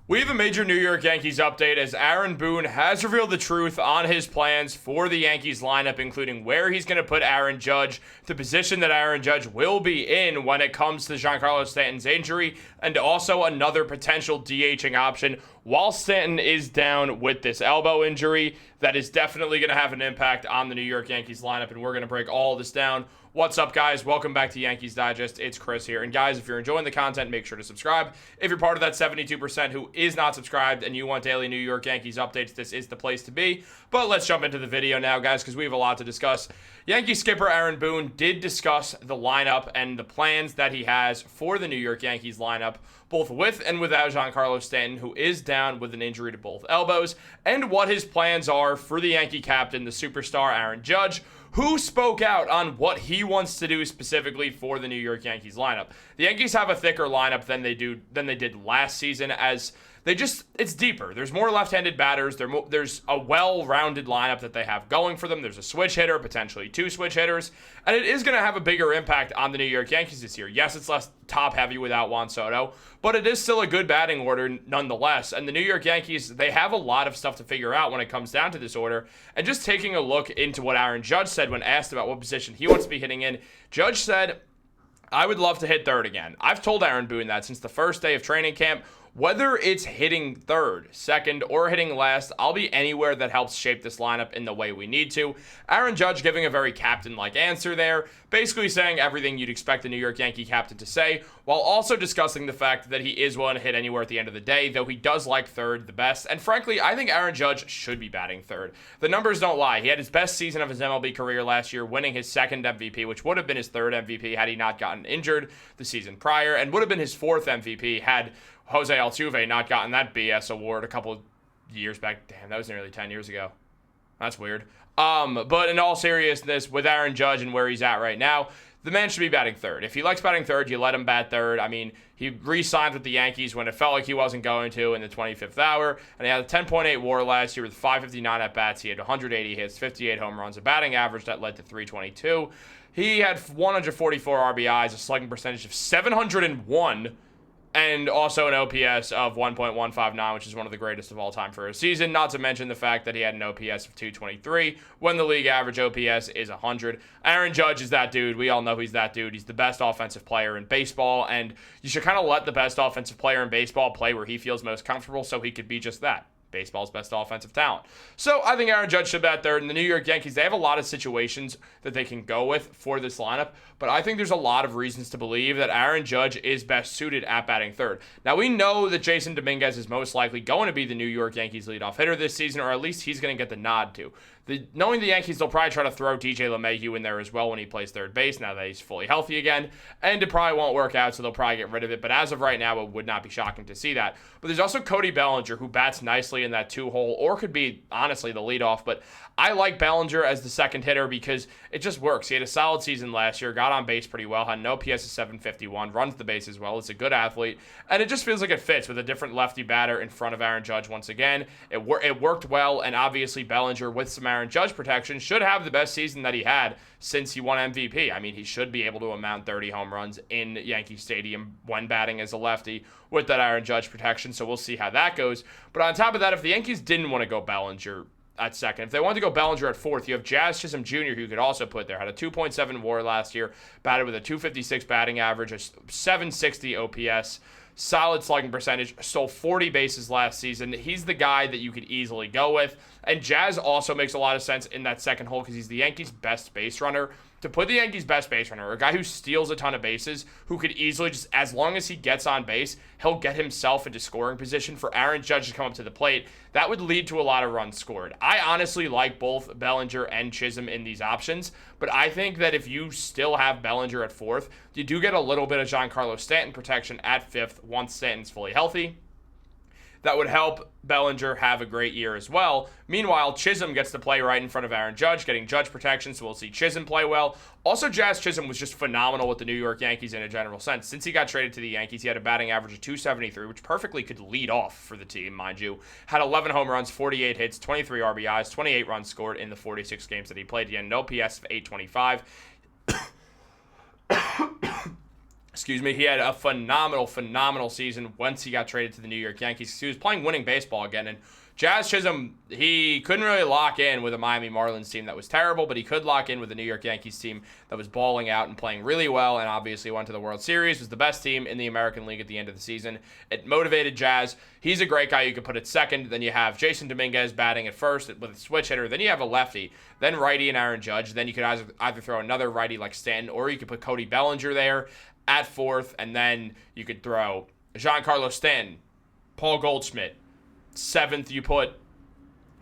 We have a major New York Yankees update as Aaron Boone has revealed the truth on his plans for the Yankees lineup, including where he's going to put Aaron Judge, the position that Aaron Judge will be in when it comes to Giancarlo Stanton's injury, and also another potential DHing option while Stanton is down with this elbow injury. That is definitely going to have an impact on the New York Yankees lineup, and we're going to break all this down. What's up, guys? Welcome back to Yankees Digest. It's Chris here. And guys, if you're enjoying the content, make sure to subscribe. If you're part of that 72% who is not subscribed and you want daily New York Yankees updates, this is the place to be. But let's jump into the video now, guys, because we have a lot to discuss. Yankee skipper Aaron Boone did discuss the lineup and the plans that he has for the New York Yankees lineup, both with and without Giancarlo Stanton, who is down with an injury to both elbows, and what his plans are for the Yankee captain, the superstar Aaron Judge, who spoke out on what he wants to do specifically for the New York Yankees lineup. The Yankees have a thicker lineup than they did last season, as it's deeper. There's more left-handed batters. There's a well-rounded lineup that they have going for them. There's a switch hitter, potentially two switch hitters, and it is going to have a bigger impact on the New York Yankees this year. Yes, it's less top-heavy without Juan Soto, but it is still a good batting order nonetheless. And the New York Yankees, they have a lot of stuff to figure out when it comes down to this order. And just taking a look into what Aaron Judge said when asked about what position he wants to be hitting in, Judge said, "I would love to hit third again." I've told Aaron Boone that since the first day of training camp. Whether it's hitting third, second, or hitting last, I'll be anywhere that helps shape this lineup in the way we need to. Aaron Judge giving a very captain-like answer there, basically saying everything you'd expect the New York Yankee captain to say, while also discussing the fact that he is willing to hit anywhere at the end of the day, though he does like third the best. And frankly, I think Aaron Judge should be batting third. The numbers don't lie. He had his best season of his MLB career last year, winning his second MVP, which would have been his third MVP had he not gotten injured the season prior, and would have been his fourth MVP had Jose Altuve not gotten that BS award a couple years back. Damn, that was nearly 10 years ago. That's weird. But in all seriousness, with Aaron Judge and where he's at right now, the man should be batting third. If he likes batting third, you let him bat third. I mean, he re-signed with the Yankees when it felt like he wasn't going to in the 25th hour, and he had a 10.8 WAR last year with 559 at-bats. He had 180 hits, 58 home runs, a batting average that led to 322. He had 144 RBIs, a slugging percentage of 701, and also an OPS of 1.159, which is one of the greatest of all time for a season, not to mention the fact that he had an OPS of 223 when the league average OPS is 100. Aaron Judge is that dude. We all know he's that dude. He's the best offensive player in baseball, and you should kind of let the best offensive player in baseball play where he feels most comfortable so he could be just that. Baseball's best offensive talent. So I think Aaron Judge should bat third. And the New York Yankees, they have a lot of situations that they can go with for this lineup, but I think there's a lot of reasons to believe that Aaron Judge is best suited at batting third. Now, we know that Jason Dominguez is most likely going to be the New York Yankees leadoff hitter this season, or at least he's going to get the nod to. Knowing the Yankees, they'll probably try to throw DJ LeMahieu in there as well when he plays third base now that he's fully healthy again, and it probably won't work out, so they'll probably get rid of it, but as of right now, it would not be shocking to see that. But there's also Cody Bellinger, who bats nicely in that two-hole, or could be, honestly, the leadoff, but I like Bellinger as the second hitter because it just works. He had a solid season last year, got on base pretty well, had an OPS of 751, runs the base as well, is a good athlete, and it just feels like it fits with a different lefty batter in front of Aaron Judge once again. It worked well, and obviously Bellinger, with some Aaron Judge protection, should have the best season that he had since he won MVP. I mean, he should be able to amount 30 home runs in Yankee Stadium when batting as a lefty with that Aaron Judge protection, so we'll see how that goes. But on top of that, if the Yankees didn't want to go Bellinger at second, if they wanted to go Bellinger at fourth, you have Jazz Chisholm Jr., who you could also put there. Had a 2.7 WAR last year, batted with a 256 batting average, a 760 OPS, solid slugging percentage, stole 40 bases last season. He's the guy that you could easily go with. And Jazz also makes a lot of sense in that second hole because he's the Yankees' best base runner. To put the Yankees' best base runner, a guy who steals a ton of bases, who could easily just, as long as he gets on base, he'll get himself into scoring position for Aaron Judge to come up to the plate. That would lead to a lot of runs scored. I honestly like both Bellinger and Chisholm in these options, but I think that if you still have Bellinger at fourth, you do get a little bit of Giancarlo Stanton protection at fifth once Stanton's fully healthy. That would help Bellinger have a great year as well. Meanwhile, Chisholm gets to play right in front of Aaron Judge, getting Judge protection, so we'll see Chisholm play well. Also, Jazz Chisholm was just phenomenal with the New York Yankees in a general sense. Since he got traded to the Yankees, he had a batting average of 273, which perfectly could lead off for the team, mind you. Had 11 home runs, 48 hits, 23 RBIs, 28 runs scored in the 46 games that he played. He had an OPS of 825. Excuse me, he had a phenomenal season once he got traded to the New York Yankees. He was playing winning baseball again, and Jazz Chisholm, he couldn't really lock in with a Miami Marlins team that was terrible, but he could lock in with the New York Yankees team that was balling out and playing really well, and obviously went to the World Series, was the best team in the American League at the end of the season. It motivated Jazz. He's a great guy you could put at second. Then you have Jason Dominguez batting at first with a switch hitter. Then you have a lefty, then righty and Aaron Judge. Then you could either throw another righty like Stanton, or you could put Cody Bellinger there at fourth, and then you could throw Giancarlo Stanton, Paul Goldschmidt. Seventh, you put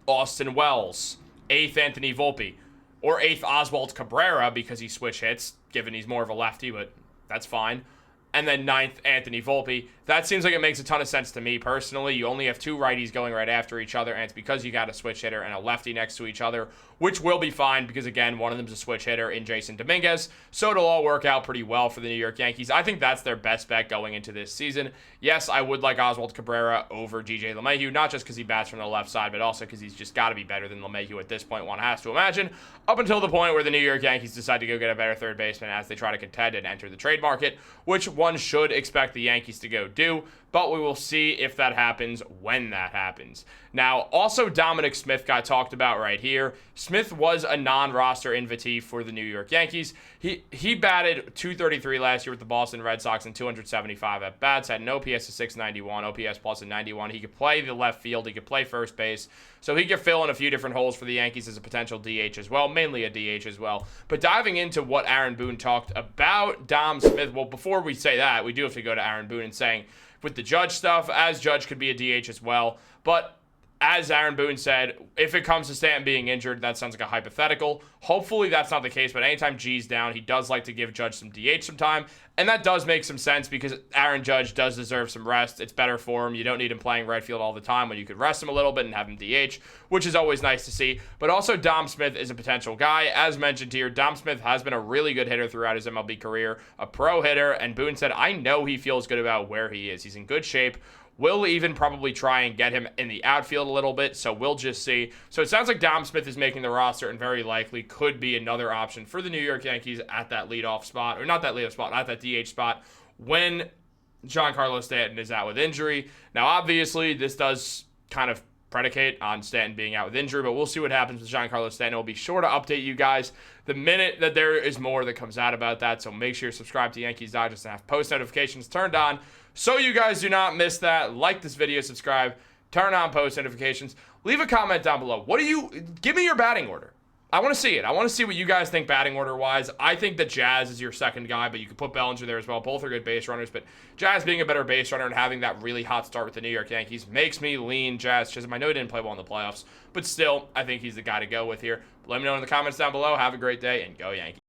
Austin Wells. Eighth, Anthony Volpe. Or eighth, Oswald Cabrera, because he switch hits, given he's more of a lefty, but that's fine. And then ninth, Anthony Volpe. That seems like it makes a ton of sense to me personally. You only have two righties going right after each other, and it's because you got a switch hitter and a lefty next to each other, which will be fine because, again, one of them's a switch hitter in Jason Dominguez. So it'll all work out pretty well for the New York Yankees. I think that's their best bet going into this season. Yes, I would like Oswald Cabrera over DJ LeMahieu, not just because he bats from the left side, but also because he's just got to be better than LeMahieu at this point, one has to imagine, up until the point where the New York Yankees decide to go get a better third baseman as they try to contend and enter the trade market, which one should expect the Yankees to go do, but we will see if that happens when that happens. Now, also Dominic Smith got talked about right here. Smith was a non-roster invitee for the New York Yankees. He batted .233 last year with the Boston Red Sox and 275 at-bats, had an OPS of 691, OPS plus of 91. He could play the left field, he could play first base, so he could fill in a few different holes for the Yankees as a potential DH as well, mainly a DH as well. But diving into what Aaron Boone talked about Dom Smith, well, before we say that, we do have to go to Aaron Boone and saying, with the Judge stuff, as Judge could be a DH as well, but as Aaron Boone said, if it comes to Stanton being injured, that sounds like a hypothetical. Hopefully that's not the case, but anytime G's down, he does like to give Judge some DH some time, and that does make some sense because Aaron Judge does deserve some rest. It's better for him. You don't need him playing right field all the time when you could rest him a little bit and have him DH, which is always nice to see. But also Dom Smith is a potential guy. As mentioned here, Dom Smith has been a really good hitter throughout his MLB career, a pro hitter, and Boone said, I know he feels good about where he is. He's in good shape. We'll even probably try and get him in the outfield a little bit, so we'll just see. So it sounds like Dom Smith is making the roster and very likely could be another option for the New York Yankees at that leadoff spot, or not that leadoff spot, at that DH spot when Giancarlo Stanton is out with injury. Now, obviously, this does kind of predicate on Stanton being out with injury, but we'll see what happens with Giancarlo Stanton. We'll be sure to update you guys the minute that there is more that comes out about that, so make sure you subscribe to Yankees Digest and have post notifications turned on so you guys do not miss that. Like this video, subscribe, turn on post notifications, leave a comment down below. Give me your batting order. I want to see it. I want to see what you guys think batting order-wise. I think that Jazz is your second guy, but you could put Bellinger there as well. Both are good base runners, but Jazz being a better base runner and having that really hot start with the New York Yankees makes me lean Jazz Chisholm. I know he didn't play well in the playoffs, but still, I think he's the guy to go with here. Let me know in the comments down below. Have a great day, and go Yankees.